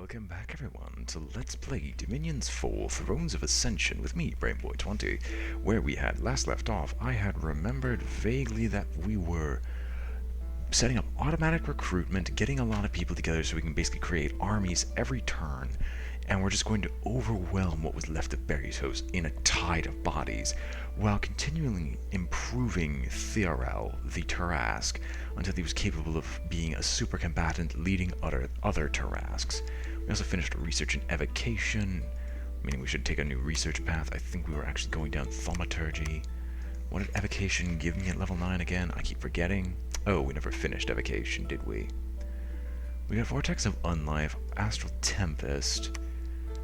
Welcome back everyone to Let's Play Dominion's 4 Thrones of Ascension with me, BrainBoy 20. Where we had last left off, I had remembered vaguely that we were setting up automatic recruitment, getting a lot of people together so we can basically create armies every turn, and we're just going to overwhelm what was left of Barry's in a tide of bodies, while continually improving Theorel, the Tarrasque, until he was capable of being a super combatant leading other tarrasques. We also finished research in evocation, meaning we should take a new research path. I think we were actually going down thaumaturgy. What did evocation give me at level 9 again? I keep forgetting. Oh, we never finished evocation, did we? We got Vortex of Unlife, Astral Tempest,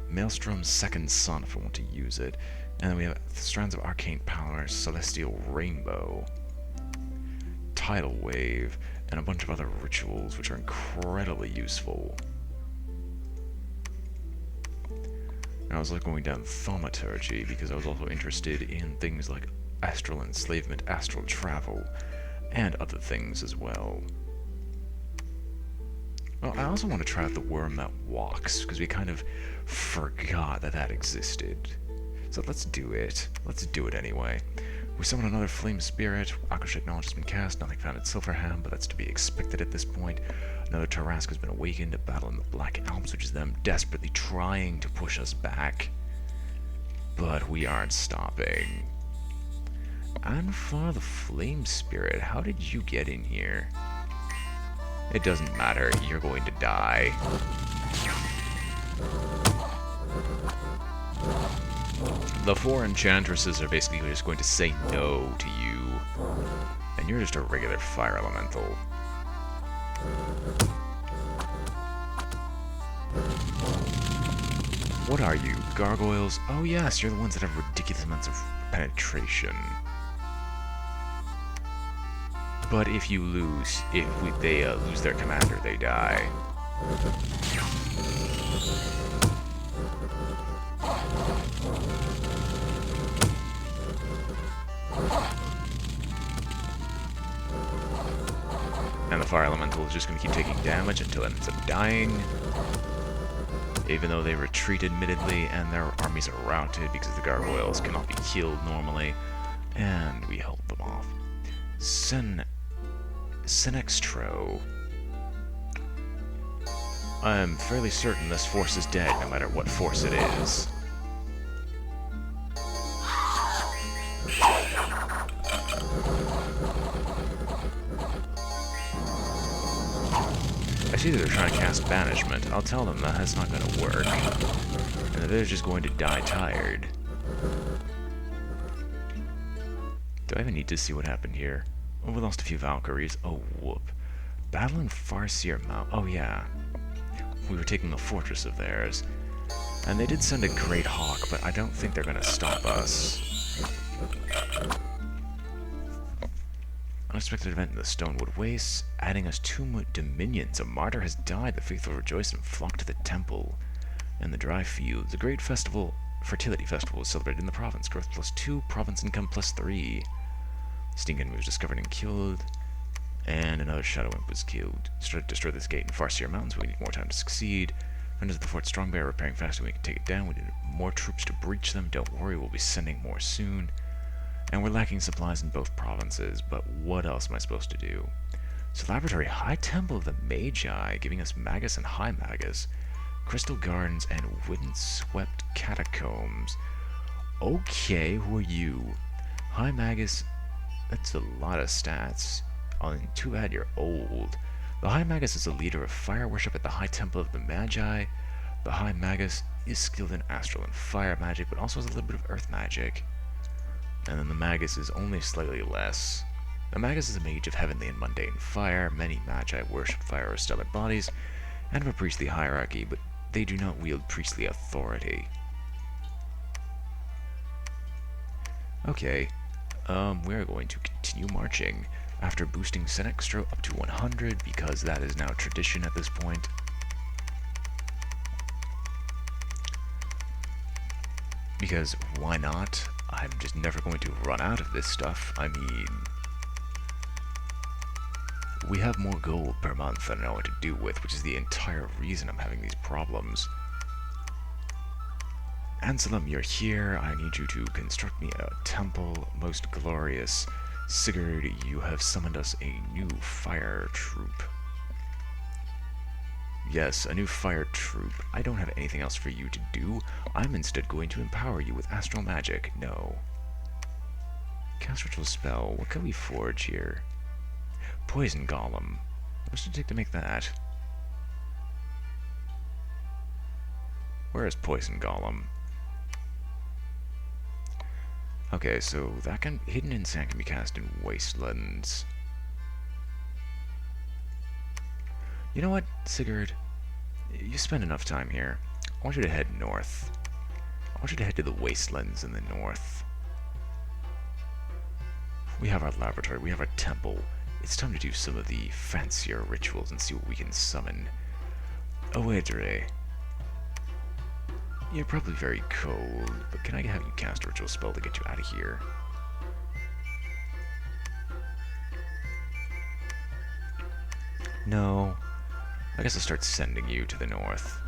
Maelstrom's Second Sun if I want to use it, and then we have Strands of Arcane Power, Celestial Rainbow, Tidal Wave, and a bunch of other rituals which are incredibly useful. And I was going down thaumaturgy because I was also interested in things like astral enslavement, astral travel, and other things as well. Well, I also want to try out the worm that walks, because we kind of forgot that that existed. So let's do it. Let's do it anyway. We summon another flame spirit. Akashic knowledge has been cast. Nothing found in Silverham, but that's to be expected at this point. Another Tarrasque has been awakened. A battle in the Black Alps, which is them desperately trying to push us back. But we aren't stopping. And for the flame spirit, how did you get in here? It doesn't matter, you're going to die. The 4 enchantresses are basically just going to say no to you. And you're just a regular fire elemental. What are you, gargoyles? Oh yes, you're the ones that have ridiculous amounts of penetration. But if you lose, they lose their commander, they die. And the fire elemental is just going to keep taking damage until it ends up dying. Even though they retreat admittedly, and their armies are routed because the gargoyles cannot be killed normally. And we hold them off. Sinextro. I'm fairly certain this force is dead, no matter what force it is. I see that they're trying to cast Banishment. I'll tell them that that's not going to work. And that they're just going to die tired. Do I even need to see what happened here? Oh, we lost a few Valkyries. Oh, whoop. Battle in Farseer Mount. Oh, yeah. We were taking the fortress of theirs. And they did send a Great Hawk, but I don't think they're going to stop us. Unexpected event in the Stonewood Wastes, adding us 2 dominions. A martyr has died. The faithful rejoice and flock to the temple. In the dry fields, a great fertility festival was celebrated in the province. Growth +2, province income +3. Stinken was discovered and killed, and another Shadow Imp was killed. Destroy this gate in Farseer Mountains, we need more time to succeed. Defenders of the Fort Strongbear are repairing faster, we can take it down. We need more troops to breach them, don't worry, we'll be sending more soon. And we're lacking supplies in both provinces, but what else am I supposed to do? So Laboratory, High Temple of the Magi, giving us Magus and High Magus, Crystal Gardens, and Wind-Swept Catacombs. Okay, who are you? High Magus. That's a lot of stats. Too bad you're old. The High Magus is a leader of fire worship at the High Temple of the Magi. The High Magus is skilled in astral and fire magic, but also has a little bit of earth magic. And then the Magus is only slightly less. The Magus is a mage of heavenly and mundane fire. Many Magi worship fire or stellar bodies, and have a priestly hierarchy, but they do not wield priestly authority. Okay. We're going to continue marching after boosting Sinextro up to 100 because that is now tradition at this point. Because why not? I'm just never going to run out of this stuff. I mean, We have more gold per month than I know what to do with, which is the entire reason I'm having these problems. Anselm, you're here. I need you to construct me a temple. Most glorious Sigurd, you have summoned us a new fire troop. Yes, a new fire troop. I don't have anything else for you to do. I'm instead going to empower you with astral magic. No. Cast ritual spell. What can we forge here? Poison golem. What's it take to make that? Where is poison golem? Okay, so that can hidden insect can be cast in wastelands. You know what, Sigurd? You spend enough time here. I want you to head north. I want you to head to the wastelands in the north. We have our laboratory, we have our temple. It's time to do some of the fancier rituals and see what we can summon. Oedre. You're probably very cold, but can I have you cast a ritual spell to get you out of here? No. I guess I'll start sending you to the north.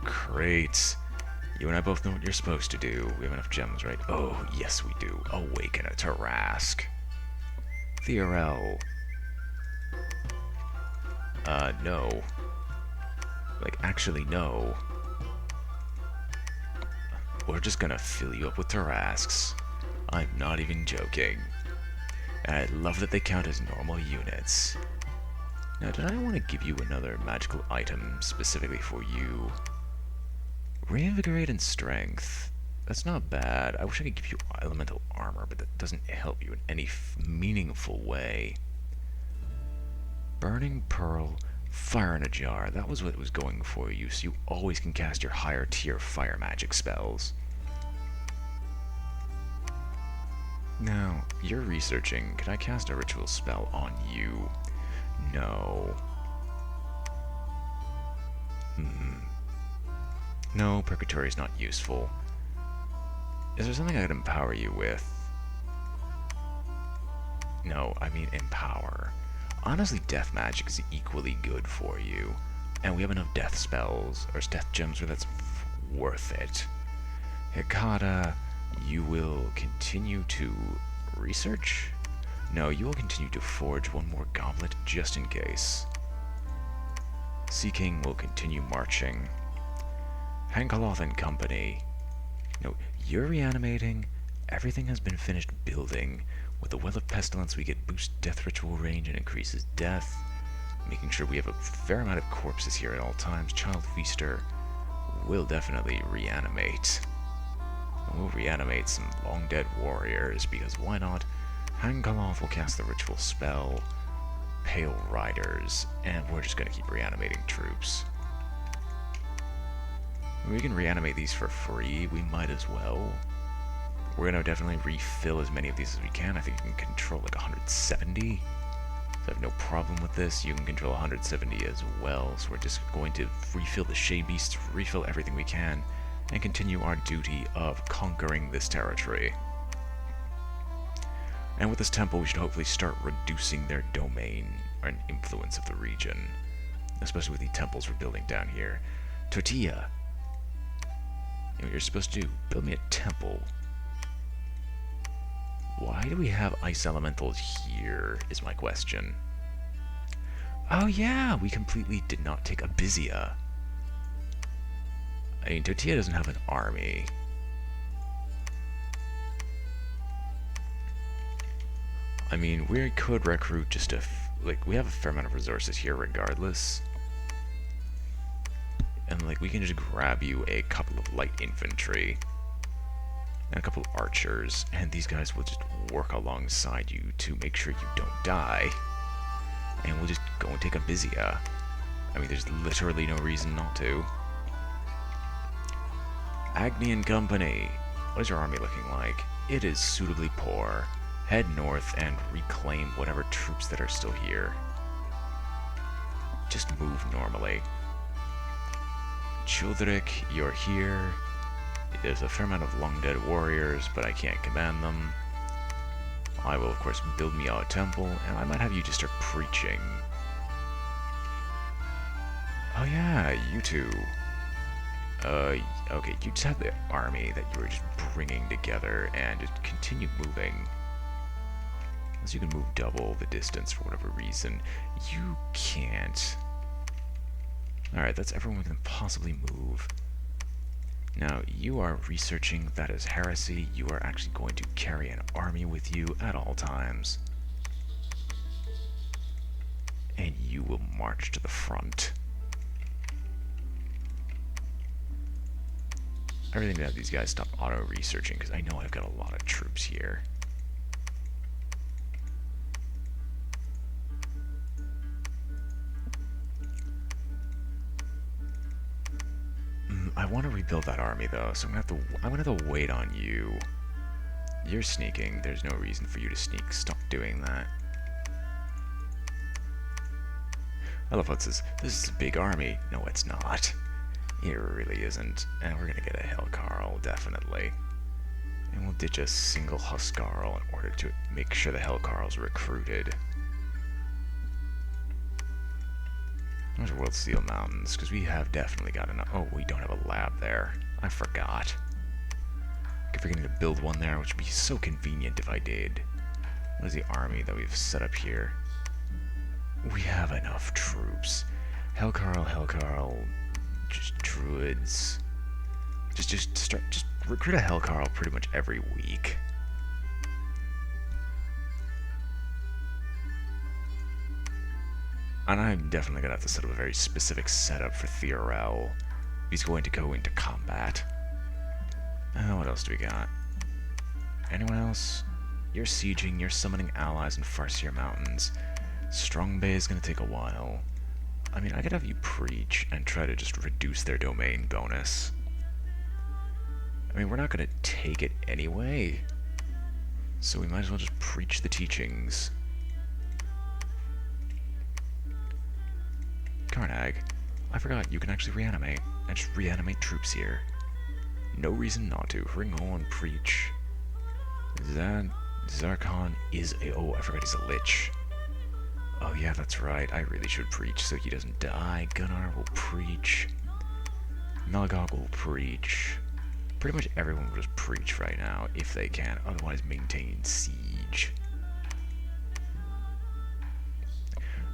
Great. You and I both know what you're supposed to do. We have enough gems, right? Oh, yes we do. Awaken a tarrasque. Theorel. No. Like, actually, no. We're just gonna fill you up with tarrasques. I'm not even joking. And I love that they count as normal units. Now, did I want to give you another magical item specifically for you? Reinvigorate and strength. That's not bad. I wish I could give you elemental armor, but that doesn't help you in any meaningful way. Burning Pearl, Fire in a Jar. That was what was going for you, so you always can cast your higher tier fire magic spells. Now, you're researching. Can I cast a ritual spell on you? No. No, Purgatory is not useful. Is there something I could empower you with? No, I mean empower. Honestly, death magic is equally good for you. And we have enough death spells, or death gems, where that's worth it. Hikata, you will continue to research? No, you will continue to forge one more goblet just in case. Sea King will continue marching. Hankaloth and Company. No, you're reanimating. Everything has been finished building. With the Well of Pestilence, we get boost death ritual range and increases death. Making sure we have a fair amount of corpses here at all times. Child Feaster will definitely reanimate. And we'll reanimate some long dead warriors, because why not? Hankaloth will cast the ritual spell. Pale Riders, and we're just going to keep reanimating troops. We can reanimate these for free, we might as well. We're going to definitely refill as many of these as we can. I think you can control like 170. So I have no problem with this. You can control 170 as well. So we're just going to refill the Shea Beasts, refill everything we can, and continue our duty of conquering this territory. And with this temple, we should hopefully start reducing their domain and influence of the region. Especially with the temples we're building down here. Tortilla. You know what you're supposed to do? Build me a temple. Why do we have ice elementals here, is my question. Oh yeah, we completely did not take Abysia. I mean, Tortilla doesn't have an army. I mean, we could recruit just like, we have a fair amount of resources here regardless. And, like, we can just grab you a couple of light infantry and a couple of archers, and these guys will just work alongside you to make sure you don't die. And we'll just go and take Abysia. I mean, there's literally no reason not to. Agni and Company. What is your army looking like? It is suitably poor. Head north and reclaim whatever troops that are still here. Just move normally. Childric, you're here. There's a fair amount of long dead warriors, but I can't command them. I will, of course, build me a temple, and I might have you just start preaching. Oh yeah, you two. Okay, you just have the army that you were just bringing together, and just continue moving. Unless you can move double the distance for whatever reason. You can't. Alright, that's everyone we can possibly move. Now, you are researching, that is heresy. You are actually going to carry an army with you at all times. And you will march to the front. I really need to have these guys stop auto-researching, because I know I've got a lot of troops here. I want to rebuild that army though, so I'm gonna have to wait on you. You're sneaking. There's no reason for you to sneak. Stop doing that. I love how it says, this is a big army. No, it's not. It really isn't. And we're gonna get a Hellcarl, definitely. And we'll ditch a single Huscarl in order to make sure the Hellcarl's recruited. There's World Steel Mountains, because we have definitely got enough. Oh, we don't have a lab there. I forgot. I keep forgetting to build one there, which would be so convenient if I did. What is the army that we've set up here? We have enough troops. Hellcarl, just druids. Just recruit a Hellcarl pretty much every week. And I'm definitely going to have to set up a very specific setup for Theorel. He's going to go into combat. What else do we got? Anyone else? You're sieging, you're summoning allies in Farseer Mountains. Strong Bay is going to take a while. I mean, I could have you preach and try to just reduce their domain bonus. I mean, we're not going to take it anyway. So we might as well just preach the teachings. Karnag, I forgot you can actually reanimate. And just reanimate troops here. No reason not to. Ring on, preach. Zarkon is a... Oh, I forgot he's a lich. Oh yeah, that's right. I really should preach so he doesn't die. Gunnar will preach. Melagog will preach. Pretty much everyone will just preach right now, if they can. Otherwise, maintain siege.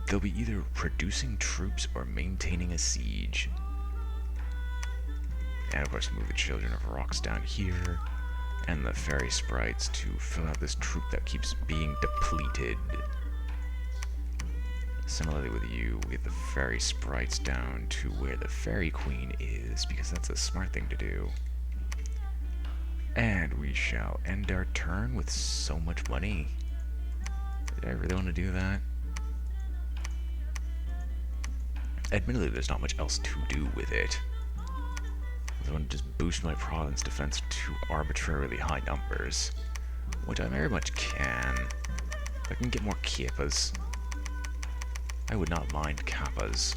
They'll be either producing troops or maintaining a siege. And of course move the Children of Rocks down here, and the Fairy Sprites to fill out this troop that keeps being depleted. Similarly with you, we get the Fairy Sprites down to where the Fairy Queen is, because that's a smart thing to do. And we shall end our turn with so much money. Did I really want to do that? Admittedly, there's not much else to do with it. I want to just boost my province defense to arbitrarily high numbers, which I very much can. If I can get more Kappas, I would not mind Kappas.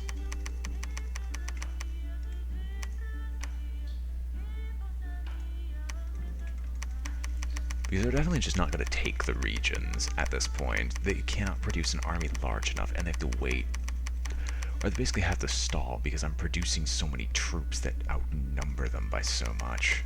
Because they're definitely just not going to take the regions at this point. They cannot produce an army large enough, and they have to wait. Or they basically have to stall because I'm producing so many troops that outnumber them by so much.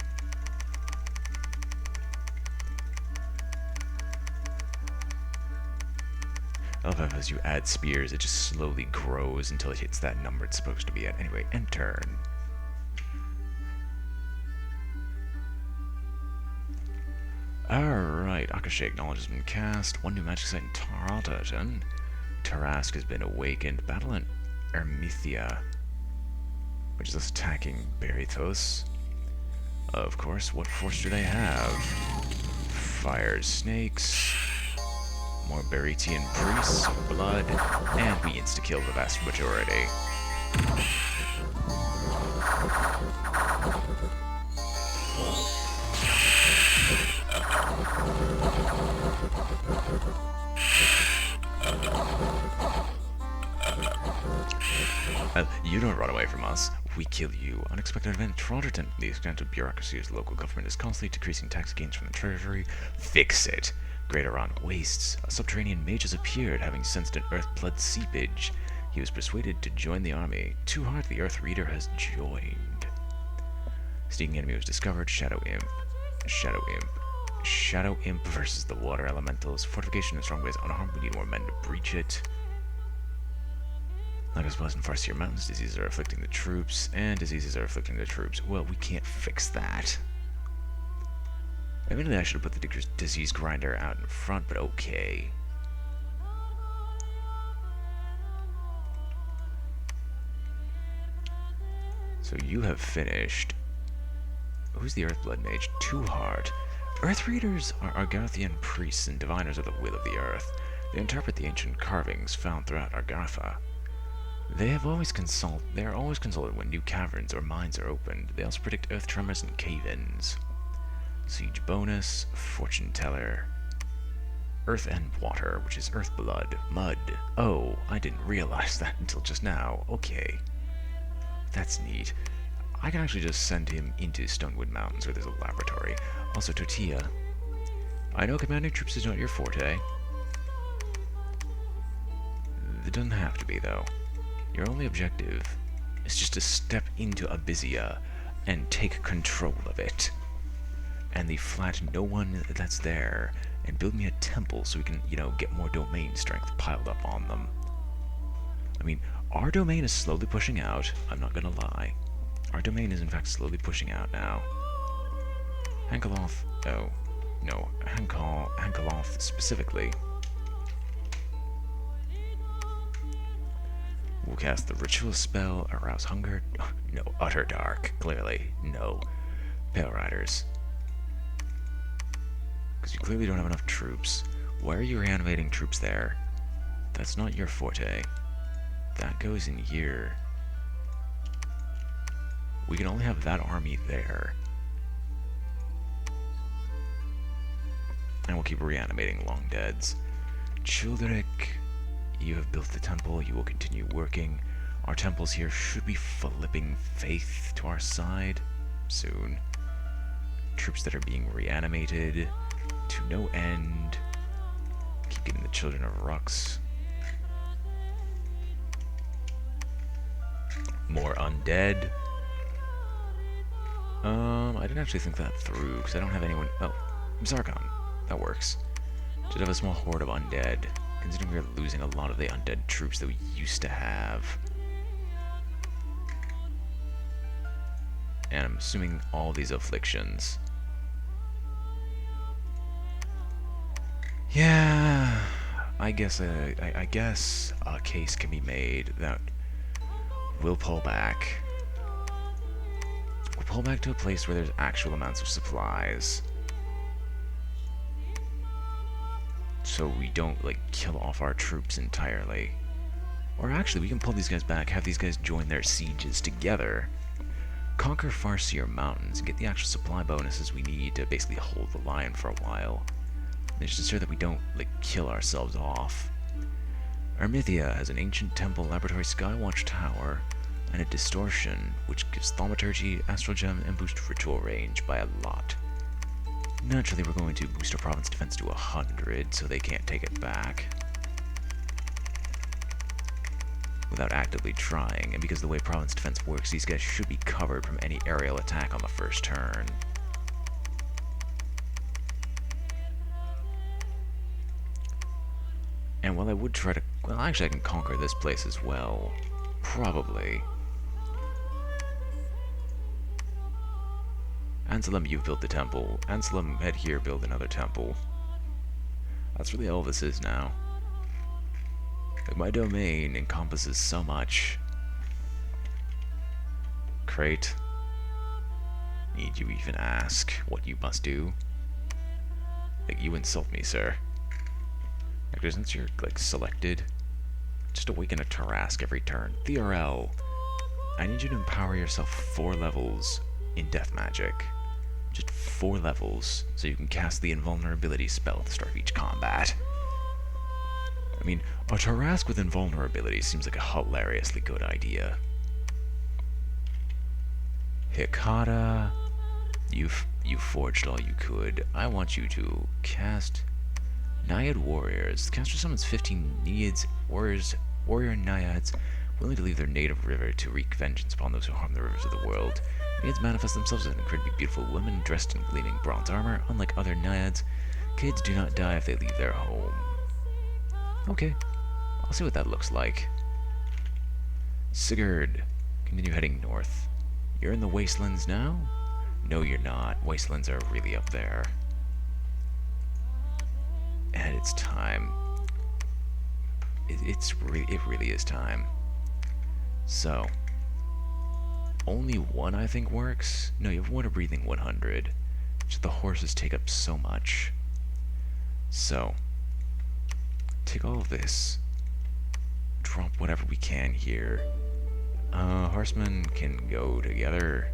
I love how as you add spears, it just slowly grows until it hits that number it's supposed to be at. Anyway, end turn. Alright, Akashic Knowledge has been cast. One new magic site in Tarrasque. Tarrasque has been awakened. Battle in Ermithia, which is us attacking Berithos. Of course, what force do they have? Fire snakes, more Beritian priests, blood, and we insta-kill the vast majority. You don't run away from us. We kill you. Unexpected event, Trondheim. The extent of bureaucracy as the local government is constantly decreasing tax gains from the treasury. Fix it. Greater on wastes, a subterranean mage has appeared, having sensed an earth-blood seepage. He was persuaded to join the army. Too hard, the Earth Reader has joined. Sneaking enemy was discovered. Shadow Imp. Shadow Imp. Shadow Imp versus the Water Elementals. Fortification and strong base unharmed. We need more men to breach it. Like as well as in Farseer Mountains, diseases are afflicting the troops, and diseases are afflicting the troops. Well, we can't fix that. Admittedly, I should have put the disease grinder out in front, but okay. So you have finished. Who's the Earthblood Mage? Too hard. Earth Readers are Argarthian priests and diviners of the will of the earth. They interpret the ancient carvings found throughout Argartha. They are always consulted when new caverns or mines are opened. They also predict earth tremors and cave-ins. Siege bonus, fortune teller, earth and water, which is earth blood, mud. Oh, I didn't realize that until just now. Okay. That's neat. I can actually just send him into Stonewood Mountains where there's a laboratory. Also, Tortilla. I know commanding troops is not your forte. It doesn't have to be, though. Your only objective is just to step into Abysia and take control of it. And the flat no one that's there, and build me a temple so we can, get more domain strength piled up on them. I mean, our domain is slowly pushing out, I'm not gonna lie. Our domain is in fact slowly pushing out now. Hankeloth, oh, no, Hankeloth specifically. We'll cast the ritual spell, arouse hunger, no, utter dark, clearly, no. Pale Riders. Because you clearly don't have enough troops. Why are you reanimating troops there? That's not your forte. That goes in here. We can only have that army there. And we'll keep reanimating long deads. Childeric, you have built the temple. You will continue working. Our temples here should be flipping faith to our side soon. Troops that are being reanimated to no end. Keep getting the Children of Rux. More undead. I didn't actually think that through, because I don't have anyone... Oh, Zargon. That works. Should have a small horde of undead, considering we're losing a lot of the undead troops that we used to have. And I'm assuming all these afflictions. Yeah, I guess a case can be made that we'll pull back. We'll pull back to a place where there's actual amounts of supplies. So we don't, kill off our troops entirely. Or actually, we can pull these guys back, have these guys join their sieges together, conquer Farseer Mountains, and get the actual supply bonuses we need to basically hold the line for a while. And just ensure that we don't, kill ourselves off. Armithia has an ancient temple, laboratory, skywatch tower, and a distortion, which gives thaumaturgy, astral gem, and boost ritual range by a lot. Naturally, we're going to boost our province defense to 100, so they can't take it back. Without actively trying, and because the way province defense works, these guys should be covered from any aerial attack on the first turn. And while I would try to... Well, actually I can conquer this place as well. Probably. Anselm, you've built the temple. Anselm, head here, build another temple. That's really all this is now. My domain encompasses so much. Crate. Need you even ask what you must do? You insult me, sir. Since you're, selected, just awaken a tarrasque every turn. Theorel, I need you to empower yourself 4 levels in death magic. Just 4 levels, so you can cast the invulnerability spell at the start of each combat. I mean, a tarrasque with invulnerability seems like a hilariously good idea. Hikata, you forged all you could. I want you to cast Naiad warriors. The caster summons 15 Naiads, warrior Naiads, willing to leave their native river to wreak vengeance upon those who harm the rivers of the world. Naiads manifest themselves as incredibly beautiful women dressed in gleaming bronze armor. Unlike other Naiads, kids do not die if they leave their home. Okay, I'll see what that looks like. Sigurd, continue heading north. You're in the wastelands now? No, you're not. Wastelands are really up there. And it's time. It really is time. So, only one I think works. No, you have water breathing 100. So the horses take up so much. So, take all of this. Drop whatever we can here. Horsemen can go together.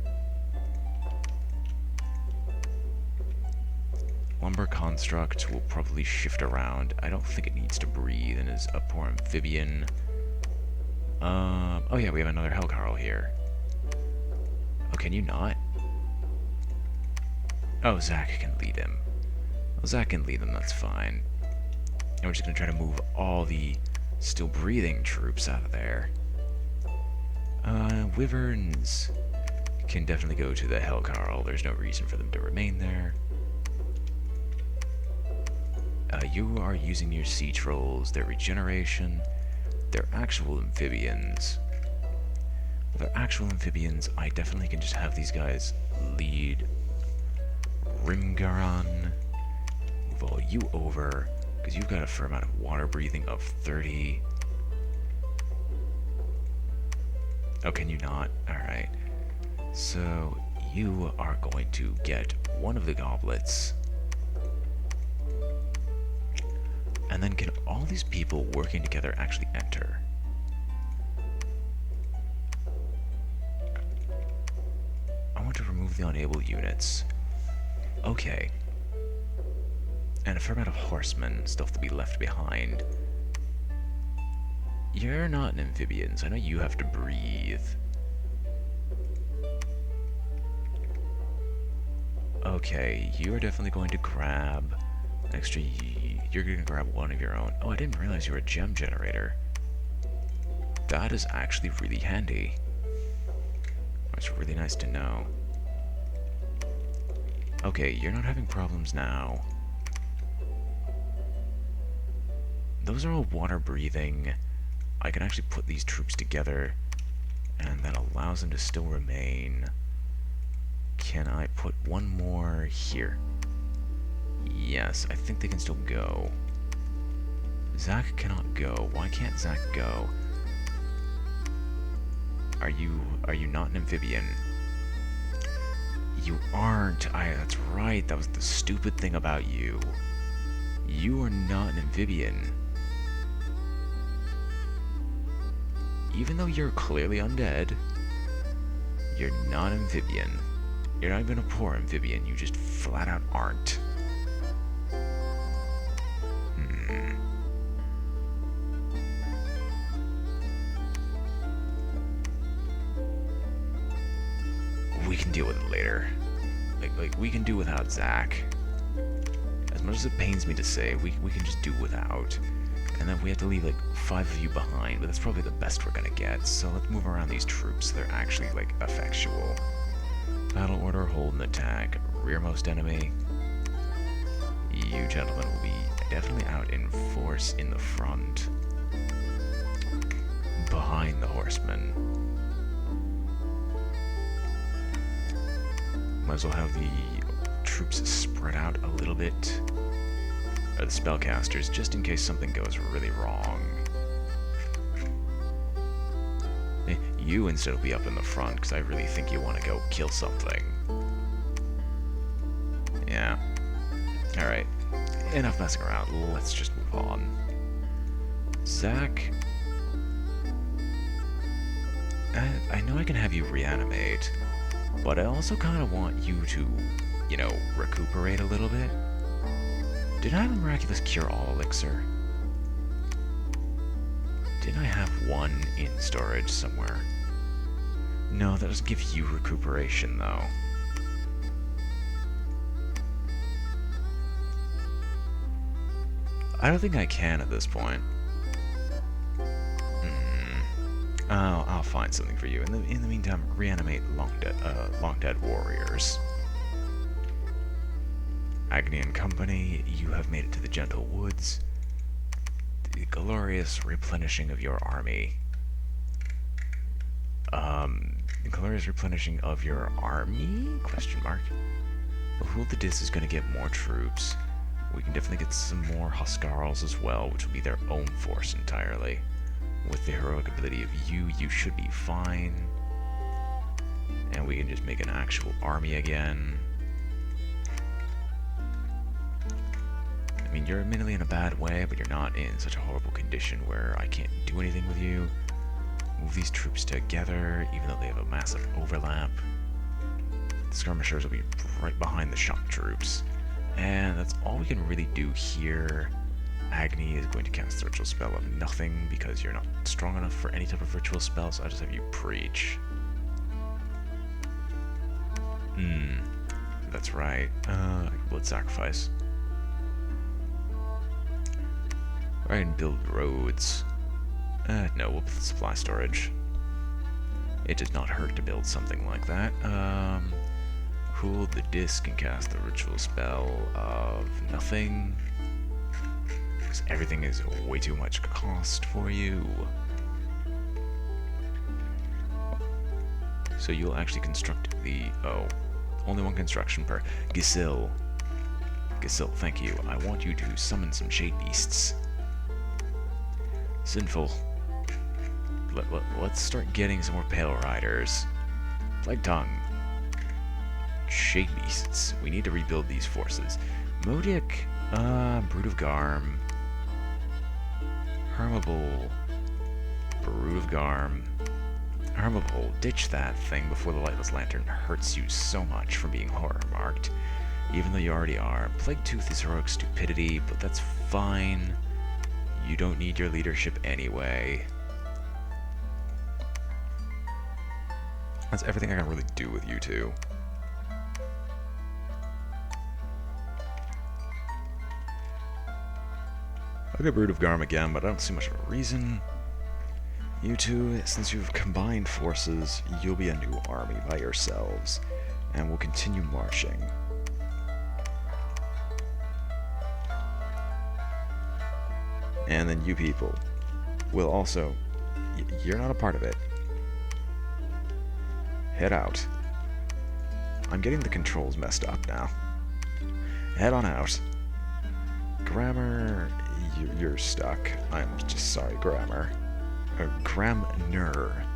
Lumber construct will probably shift around. I don't think it needs to breathe and is a poor amphibian. Oh yeah, we have another Hellcarl here. Oh, can you not? Oh, Zach can lead him. Well, Zach can lead them, that's fine. And we're just gonna try to move all the still breathing troops out of there. Wyverns can definitely go to the Hellcarl. There's no reason for them to remain there. You are using your sea trolls, their regeneration, their actual amphibians. With their actual amphibians, I definitely can just have these guys lead. Rimgaran, move all you over, because you've got a fair amount of water breathing of 30. Oh, can you not? Alright. So, you are going to get one of the goblets. And then can all these people working together actually enter? I want to remove the unable units. Okay. And a fair amount of horsemen still have to be left behind. You're not an amphibian, so I know you have to breathe. Okay, you are definitely going to grab an extra... You're going to grab one of your own. Oh, I didn't realize you were a gem generator. That is actually really handy. It's really nice to know. Okay, you're not having problems now. Those are all water breathing. I can actually put these troops together, and that allows them to still remain. Can I put one more here? Yes, I think they can still go. Zach cannot go. Why can't Zach go? Are you not an amphibian? You aren't. That's right. That was the stupid thing about you. You are not an amphibian. Even though you're clearly undead, you're not an amphibian. You're not even a poor amphibian. You just flat out aren't. We can deal with it later. Like we can do without Zach. As much as it pains me to say, we can just do without. And then we have to leave like 5 of you behind, but that's probably the best we're gonna get. So let's move around these troops so they're actually like effectual. Battle order, hold and attack. Rearmost enemy. You gentlemen will be definitely out in force in the front. Behind the horsemen. Might as well have the troops spread out a little bit. Or the spellcasters, just in case something goes really wrong. You instead will be up in the front, because I really think you want to go kill something. Yeah. Alright. Enough messing around. Let's just move on. Zach... I know I can have you reanimate, but I also kind of want you to, you know, recuperate a little bit. Did I have a miraculous cure-all elixir? Didn't I have one in storage somewhere? No, that doesn't give you recuperation, though. I don't think I can at this point. I'll find something for you. In the meantime, reanimate long dead warriors. Agni and company, you have made it to the gentle woods. The glorious replenishing of your army. Glorious replenishing of your army? Question mark. Well, the Dis is going to get more troops. We can definitely get some more Huskarls as well, which will be their own force entirely. With the heroic ability of you should be fine. And we can just make an actual army again. I mean, you're admittedly in a bad way, but you're not in such a horrible condition where I can't do anything with you. Move these troops together, even though they have a massive overlap. The skirmishers will be right behind the shock troops. And that's all we can really do here. Agni is going to cast the ritual spell of nothing because you're not strong enough for any type of ritual spell, so I just have you preach. That's right. Blood sacrifice. Go ahead and build roads. No, we'll build supply storage. It does not hurt to build something like that. Cool, the disc can cast the ritual spell of nothing. Because everything is way too much cost for you. So you'll actually construct the... Oh, only one construction per... Gisil, thank you. I want you to summon some shade beasts. Sinful. Let's start getting some more Pale Riders. Plague Tongue. Shade Beasts. We need to rebuild these forces. Modic, Brood of Garm. Hermable. Brood of Garm. Hermable, ditch that thing before the Lightless Lantern hurts you so much from being horror marked. Even though you already are. Plague Tooth is heroic stupidity, but that's fine. You don't need your leadership anyway. That's everything I can really do with you two. I'll get Brood of Garm again, but I don't see much of a reason. You two, since you've combined forces, you'll be a new army by yourselves, and we'll continue marching. And then you people will also... you're not a part of it. Head out. I'm getting the controls messed up now. Head on out. Grammar... you're stuck. I'm just sorry, Grammar. Gramner.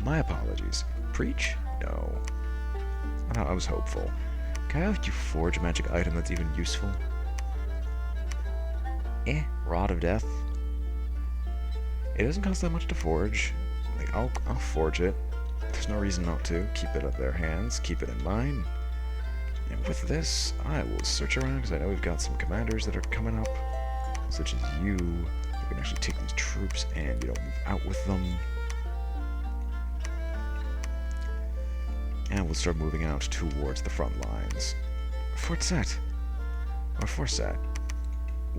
My apologies. Preach? No. I was hopeful. Can I have you forge a magic item that's even useful? Rod of Death. It doesn't cost that much to forge. Like, I'll forge it. There's no reason not to. Keep it at their hands. Keep it in mind. And with this, I will search around because I know we've got some commanders that are coming up, such as you. You can actually take these troops and you don't move out with them. And we'll start moving out towards the front lines. Fortset. Or Forset.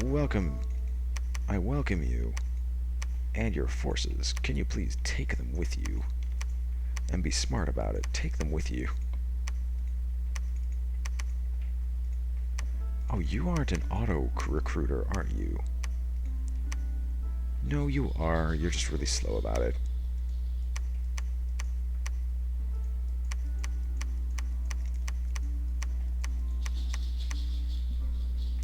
Welcome. I welcome you. And your forces. Can you please take them with you? And be smart about it. Take them with you. Oh, you aren't an auto-recruiter, aren't you? No, you are. You're just really slow about it.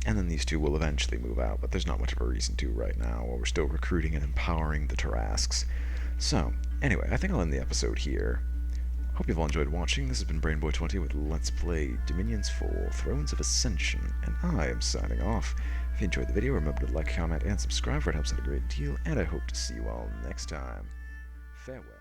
And then these two will eventually move out, but there's not much of a reason to right now, while we're still recruiting and empowering the tarrasques. So, anyway, I think I'll end the episode here. Hope you've all enjoyed watching. This has been BrainBoy20 with Let's Play Dominions for Thrones of Ascension, and I am signing off. If you enjoyed the video, remember to like, comment, and subscribe, for it helps out a great deal, and I hope to see you all next time. Farewell.